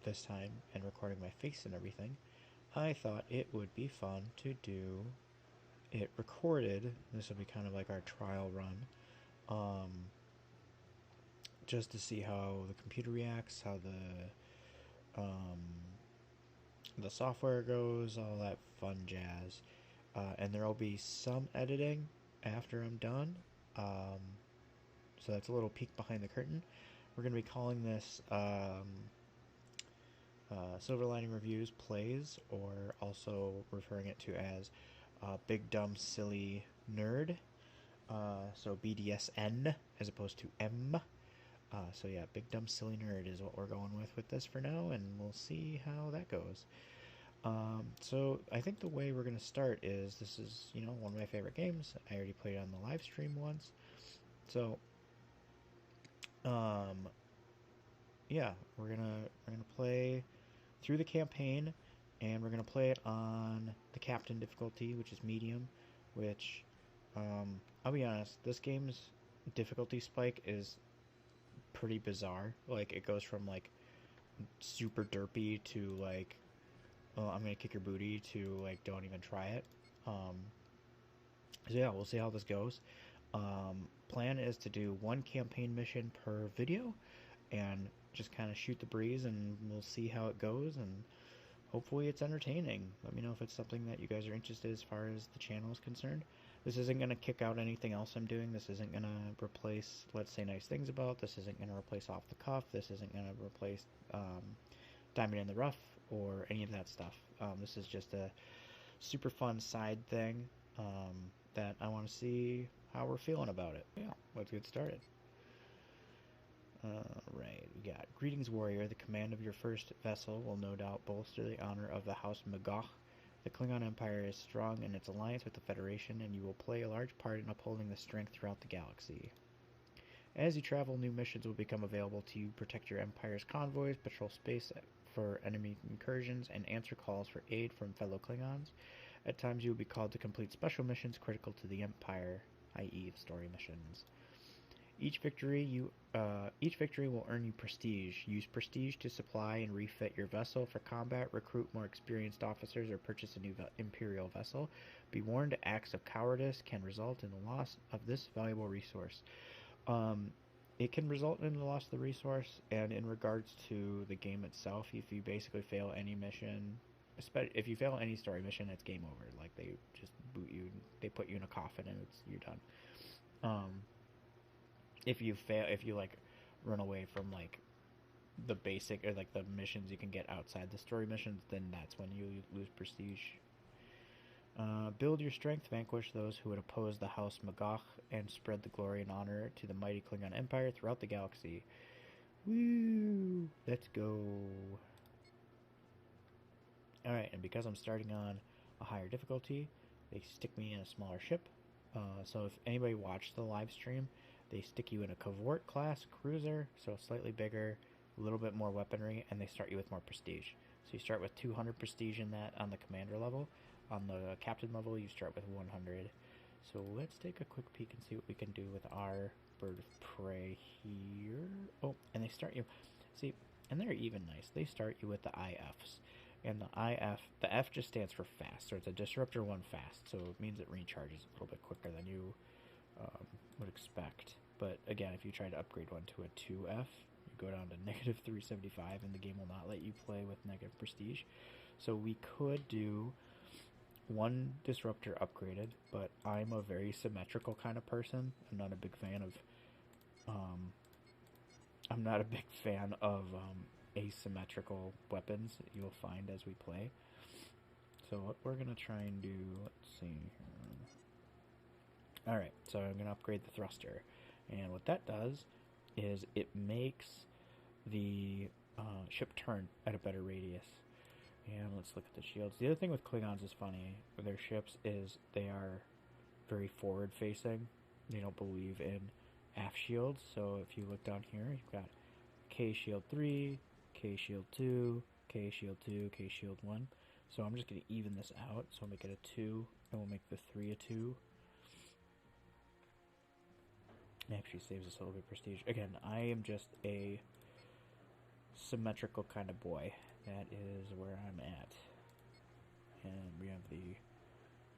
this time and recording my face and everything, I thought it would be fun to do it recorded. This will be kind of like our trial run, um, just to see how the computer reacts, how the software goes, all that fun jazz. And there will be some editing after I'm done. Um, so that's a little peek behind the curtain. We're going to be calling this Silver Lining Reviews Plays, or also referring it to as Big Dumb Silly Nerd. So BDSN as opposed to M. So yeah, Big Dumb Silly Nerd is what we're going with this for now, and we'll see how that goes. So I think the way we're going to start is, this is, one of my favorite games. I already played it on the live stream once. So, yeah, we're gonna play through the campaign, and we're gonna play it on the captain difficulty, which is medium. Which, I'll be honest, this game's difficulty spike is pretty bizarre. Like, it goes from like super derpy to like, oh, I'm gonna kick your booty, to like, don't even try it. So yeah, we'll see how this goes. Plan is to do one campaign mission per video, and just kind of shoot the breeze, and we'll see how it goes, and hopefully it's entertaining. Let me know if it's something that you guys are interested as far as the channel is concerned. This isn't going to kick out anything else I'm doing. This isn't going to replace Let's Say Nice Things About. This isn't going to replace Off the Cuff. This isn't going to replace Diamond in the Rough or any of that stuff. This is just a super fun side thing that I want to see how we're feeling about it. Yeah, let's get started. Right, we got Greetings, Warrior. The command of your first vessel will no doubt bolster the honor of the House Magog. The Klingon Empire is strong in its alliance with the Federation, and you will play a large part in upholding the strength throughout the galaxy. As you travel, new missions will become available to you. Protect your Empire's convoys, patrol space for enemy incursions, and answer calls for aid from fellow Klingons. At times, you will be called to complete special missions critical to the Empire, i.e. story missions. Each victory will earn you prestige. Use prestige to supply and refit your vessel for combat, recruit more experienced officers, or purchase a new Imperial vessel. Be warned, acts of cowardice can result in the loss of this valuable resource. It can result in the loss of the resource, and in regards to the game itself, if you basically fail any mission, if you fail any story mission, it's game over. Like, they just boot you, they put you in a coffin, and you're done. If you like run away from like the basic, or like the missions you can get outside the story missions, then that's when you lose prestige. Build your strength, vanquish those who would oppose the House Magog, and spread the glory and honor to the mighty Klingon Empire throughout the galaxy. Woo! Let's go. Alright, and because I'm starting on a higher difficulty, they stick me in a smaller ship. So if anybody watched the live stream, they stick you in a Cavort class cruiser, so slightly bigger, a little bit more weaponry, and they start you with more prestige. So you start with 200 prestige in that on the commander level. On the captain level, you start with 100. So let's take a quick peek and see what we can do with our bird of prey here. Oh, and they start you, see, and they're even nice. They start you with the IFs. And the F just stands for fast, so it's a Disruptor 1 fast, so it means it recharges a little bit quicker than you would expect. But again, if you try to upgrade one to a 2F, you go down to negative 375, and the game will not let you play with negative prestige. So we could do one Disruptor upgraded, but I'm a very symmetrical kind of person. I'm not a big fan of asymmetrical weapons that you'll find as we play. So what we're gonna try and do, let's see here. Alright, so I'm gonna upgrade the thruster, and what that does is it makes the ship turn at a better radius. And let's look at the shields. The other thing with Klingons is funny with their ships is they are very forward facing. They don't believe in aft shields. So if you look down here, you've got K shield 3, K shield 2, K shield 2, K shield 1. So I'm just going to even this out. So I'll make it a 2, and we'll make the 3 a 2. It actually saves us a little bit of prestige. Again, I am just a symmetrical kind of boy. That is where I'm at. And we have the,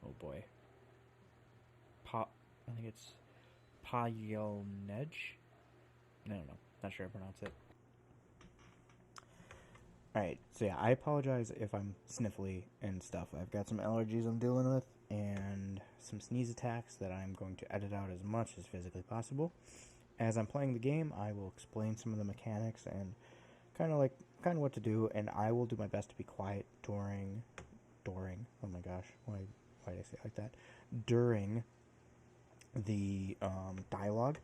oh boy, I think it's Payonej? No, not sure how to pronounce it. Alright, so yeah, I apologize if I'm sniffly and stuff. I've got some allergies I'm dealing with and some sneeze attacks that I'm going to edit out as much as physically possible. As I'm playing the game, I will explain some of the mechanics and kind of what to do, and I will do my best to be quiet during, oh my gosh, why did I say it like that? During the dialogue,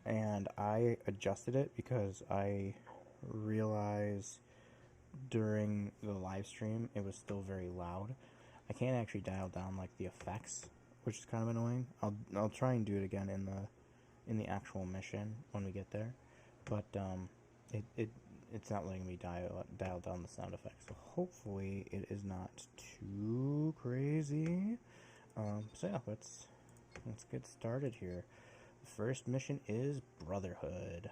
and I adjusted it because I realized during the live stream it was still very loud. I can't actually dial down like the effects, which is kind of annoying. I'll try and do it again in the actual mission when we get there, but it's not letting me dial down the sound effects, so hopefully it is not too crazy. So yeah, let's get started here. The first mission is Brotherhood.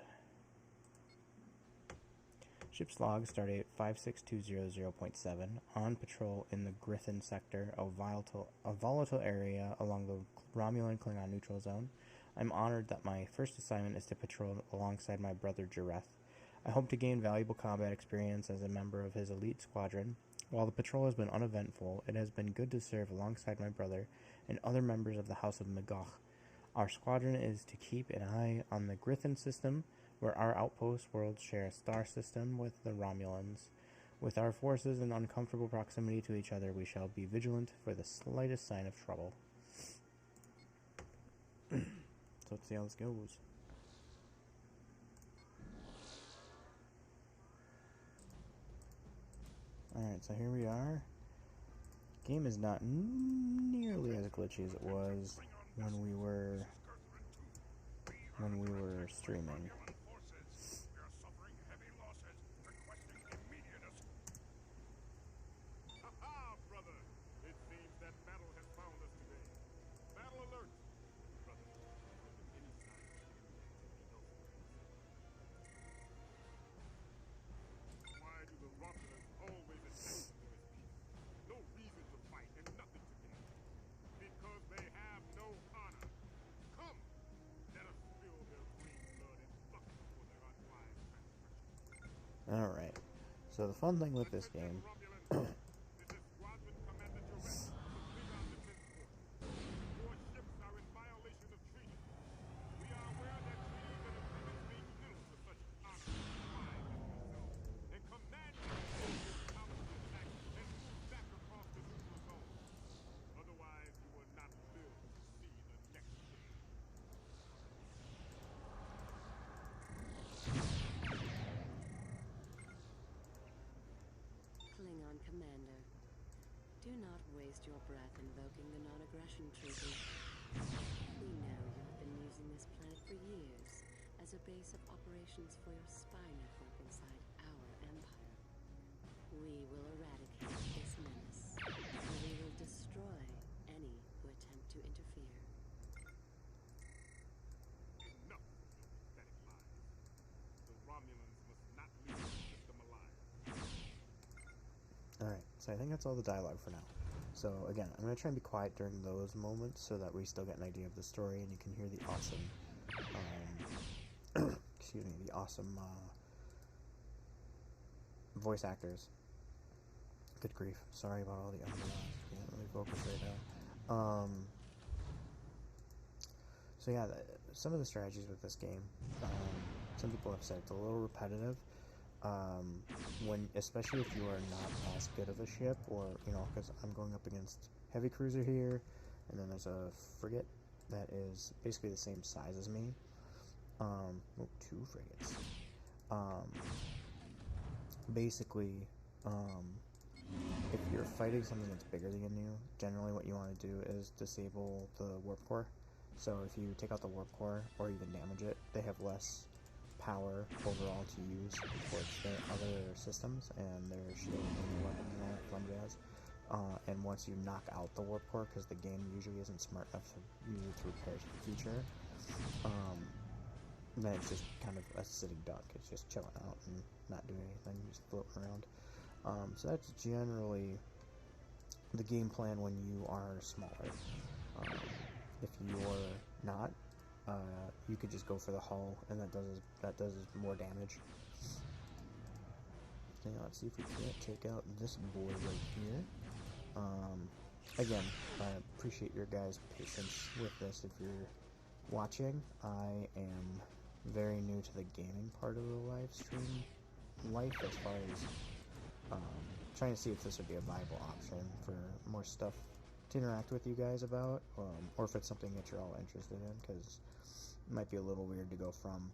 Ship's log, stardate 56200.7, on patrol in the Griffin sector, a volatile area along the Romulan-Klingon neutral zone. I'm honored that my first assignment is to patrol alongside my brother Jareth. I hope to gain valuable combat experience as a member of his elite squadron. While the patrol has been uneventful, it has been good to serve alongside my brother and other members of the House of Magog. Our squadron is to keep an eye on the Griffin system, where our outpost worlds share a star system with the Romulans. With our forces in uncomfortable proximity to each other, we shall be vigilant for the slightest sign of trouble. So let's see how this goes. Alright, so here we are. Game is not nearly as glitchy as it was when we were streaming. Alright, so the fun thing with this game Commander, do not waste your breath invoking the non-aggression treaty. We know you have been using this planet for years as a base of operations for your spy network inside our empire. We will eradicate this menace, and we will destroy any who attempt to interfere. Enough of your pathetic lies. The Romulans must not leave the system alive. Alright, so I think that's all the dialogue for now. So again, I'm going to try and be quiet during those moments so that we still get an idea of the story and you can hear the awesome, excuse me, the awesome voice actors. Good grief, sorry about all the can't really focus right now. So yeah, some of the strategies with this game, some people have said it's a little repetitive. Especially if you are not as good of a ship, or, because I'm going up against heavy cruiser here, and then there's a frigate that is basically the same size as me. Two frigates. Basically, if you're fighting something that's bigger than you, generally what you want to do is disable the warp core. So if you take out the warp core, or even damage it, they have less power overall to use towards their other systems and their shield and weapons and all that fun jazz. And once you knock out the warp core, because the game usually isn't smart enough to use it to repair its future, And then it's just kind of a sitting duck. It's just chilling out and not doing anything, just floating around. So that's generally the game plan when you are smaller. If you're not, you could just go for the hull, and that does more damage. So, let's see if we can't take out this boy right here. Again, I appreciate your guys' patience with this. If you're watching, I am very new to the gaming part of the live stream life, as far as trying to see if this would be a viable option for more stuff to interact with you guys about, or if it's something that you're all interested in, because it might be a little weird to go from,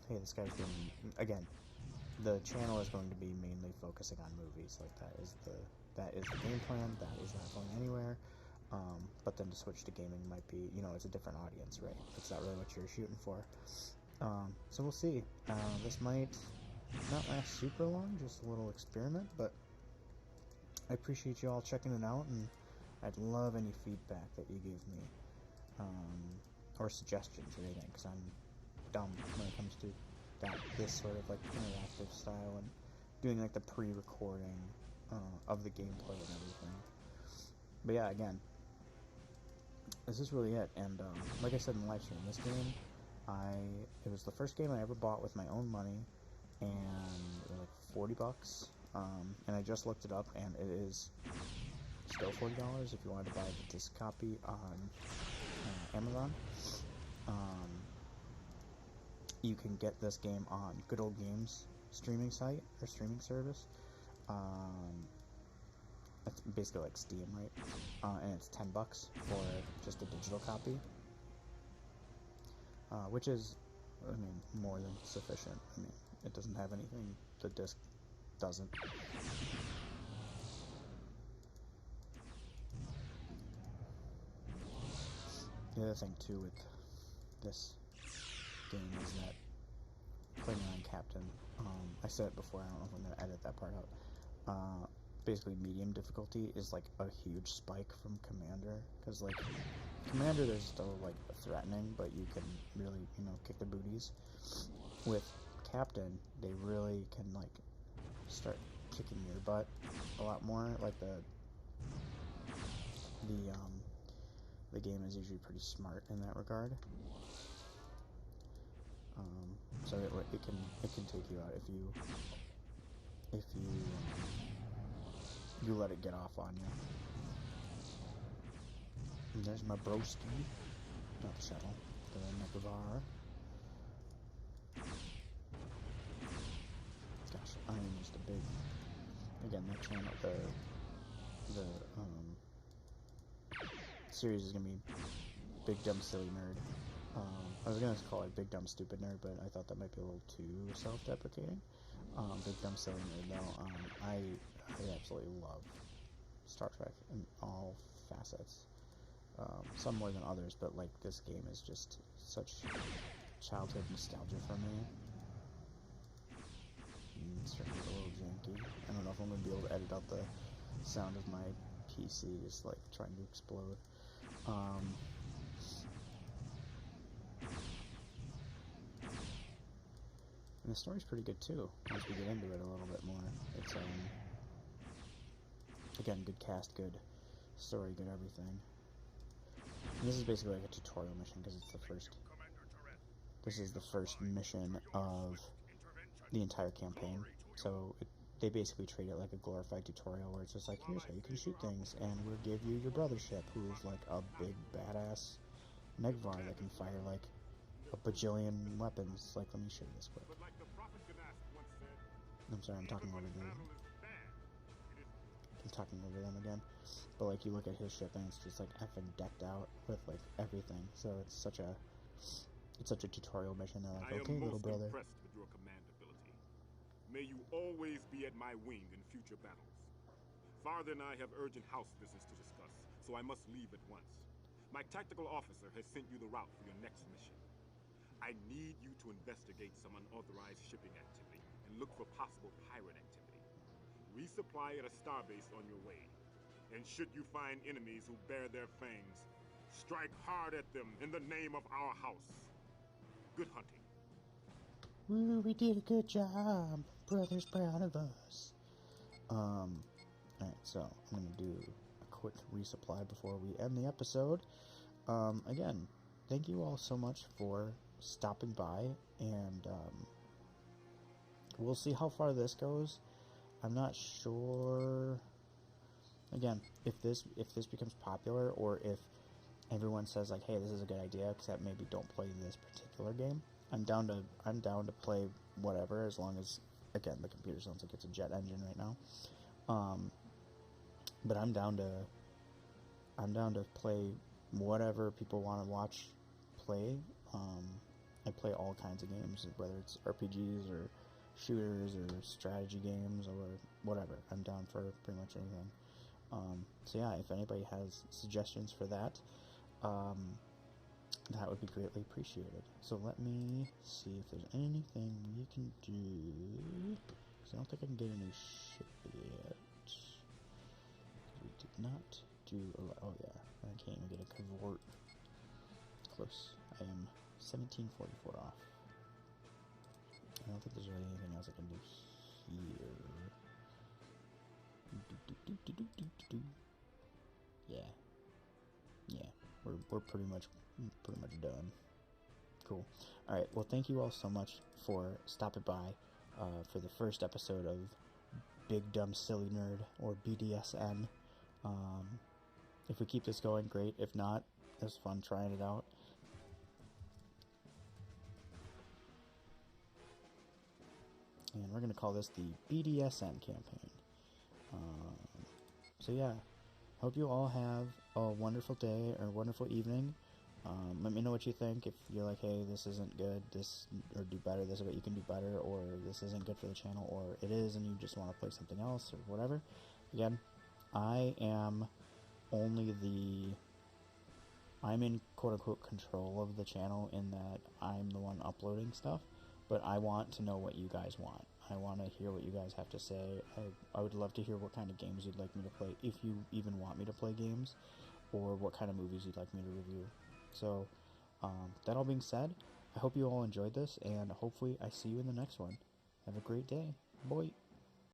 hey, this guy's doing, again, the channel is going to be mainly focusing on movies. Like, that is the game plan. That is not going anywhere. But then to switch to gaming might be, it's a different audience, right? It's not really what you're shooting for. So we'll see. This might not last super long, just a little experiment, but I appreciate you all checking it out, and I'd love any feedback that you give me, or suggestions or anything, because I'm dumb when it comes to this sort of like interactive style and doing like the pre-recording of the gameplay and everything. But yeah, again, this is really it. And like I said in the live stream, this game, it was the first game I ever bought with my own money, and it was like $40. And I just looked it up, and it is still $40 if you wanted to buy the disc copy on Amazon. You can get this game on Good Old Games streaming site or streaming service. It's basically like Steam, right? And it's $10 for just a digital copy, which is, more than sufficient. It doesn't have anything the disc doesn't. The other thing too with this game is that Klingon Captain, I said it before, I don't know if I'm going to edit that part out, basically medium difficulty is like a huge spike from Commander, because like Commander there's still like threatening, but you can really, kick the booties. With Captain, they really can like start kicking your butt a lot more. Like the game is usually pretty smart in that regard. So it can take you out if you let it get off on you. And there's my broski, not the shuttle, the Nekovar. Gosh, I am just a big. Again, that channel, the series is gonna be Big Dumb Silly Nerd. I was gonna call it Big Dumb Stupid Nerd, but I thought that might be a little too self-deprecating. Big Dumb Silly Nerd, though. I absolutely love Star Trek in all facets. Some more than others, but like this game is just such childhood nostalgia for me. It's starting to get a little janky. I don't know if I'm gonna be able to edit out the sound of my PC just like trying to explode. And the story's pretty good too, once we get into it a little bit more. It's, again, good cast, good story, good everything. And this is basically like a tutorial mission, because it's the first... This is the first mission of the entire campaign. So they basically treat it like a glorified tutorial, where it's just like, here's how you can shoot things, and we'll give you your brother ship, who is like a big badass Negvar that can fire like a bajillion weapons. Like, let me show you this quick. I'm sorry, I'm talking over them again. But like, you look at his ship and it's just like effing decked out with like everything. So it's such a tutorial mission. They're like, okay, little brother. I am most impressed with your command ability. May you always be at my wing in future battles. Father and I have urgent house business to discuss, so I must leave at once. My tactical officer has sent you the route for your next mission. I need you to investigate some unauthorized shipping activity and look for possible pirate activity. Resupply at a starbase on your way. And should you find enemies who bear their fangs, strike hard at them in the name of our house. Good hunting. Woo, we did a good job. Brother's proud of us. Alright, so I'm going to do a quick resupply before we end the episode. Again, thank you all so much for stopping by, and we'll see how far this goes. I'm not sure, again, if this becomes popular, or if everyone says like, hey, this is a good idea, except maybe don't play this particular game. I'm down to play whatever, as long as, again, the computer sounds like it's a jet engine right now. But I'm down to play whatever people want to watch play. I play all kinds of games, whether it's RPGs or shooters or strategy games or whatever. I'm down for pretty much anything. So yeah, if anybody has suggestions for that, that would be greatly appreciated. So let me see if there's anything we can do, because I don't think I can get any ship yet. We did not do a lot. Oh yeah, I can't even get a cavort. Close. I am 1744 off. I don't think there's really anything else I can do here. Yeah. Yeah. We're pretty much done. Cool. Alright, well, thank you all so much for stopping by for the first episode of Big Dumb Silly Nerd, or BDSN. If we keep this going, great. If not, it was fun trying it out. And we're going to call this the BDSN campaign. So yeah, hope you all have a wonderful day or wonderful evening. Let me know what you think. If you're like, hey, this isn't good, or do better, this is what you can do better, or this isn't good for the channel, or it is and you just want to play something else, or whatever. Again, I'm in quote-unquote control of the channel, in that I'm the one uploading stuff, but I want to know what you guys want. I want to hear what you guys have to say. I would love to hear what kind of games you'd like me to play, if you even want me to play games, or what kind of movies you'd like me to review. So, that all being said, I hope you all enjoyed this, and hopefully I see you in the next one. Have a great day. Bye.